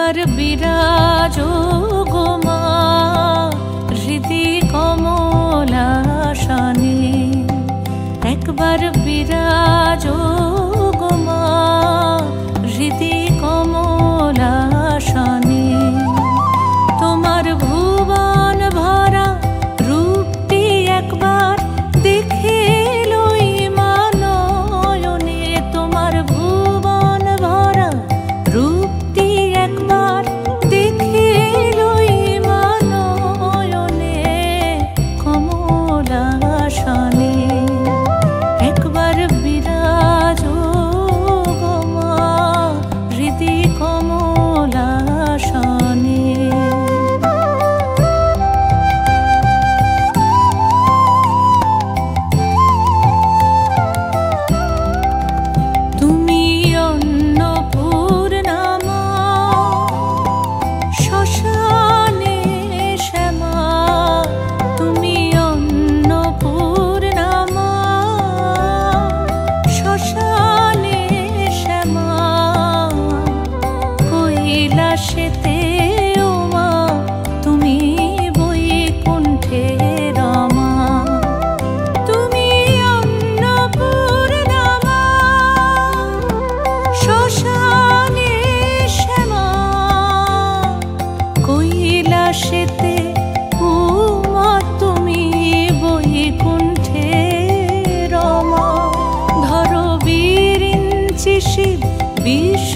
একবার বিরাজো গো মা হৃদি কমলাসনে, একবার বিরাজো গো মা হৃদি কমলাসনে। তোমার ভুবন ভরা রূপটি একবার দেখে লই মা নয়নে, তোমার ভুবন ভরা রূপটি একবার দেখে লই মা নয়নে কমলাসনে। একবার বিরাজো গো মা হৃদি কমলাসনে। তুমি অন্নপূর্ণা মা শ্মশানে শ্যামা, তুমি অন্নপূর্ণা মা শ্মশানে শ্যামা। কৈলাসেতে ও মা তুমি বৈকুণ্ঠে রমা, তুমি অন্নপূর্ণা মা শ্মশানে শ্যামা। কৈলাসেতে ও মা তুমি বৈকুণ্ঠে রমা। ধরো বিরিঞ্চি শিব বিশ্ব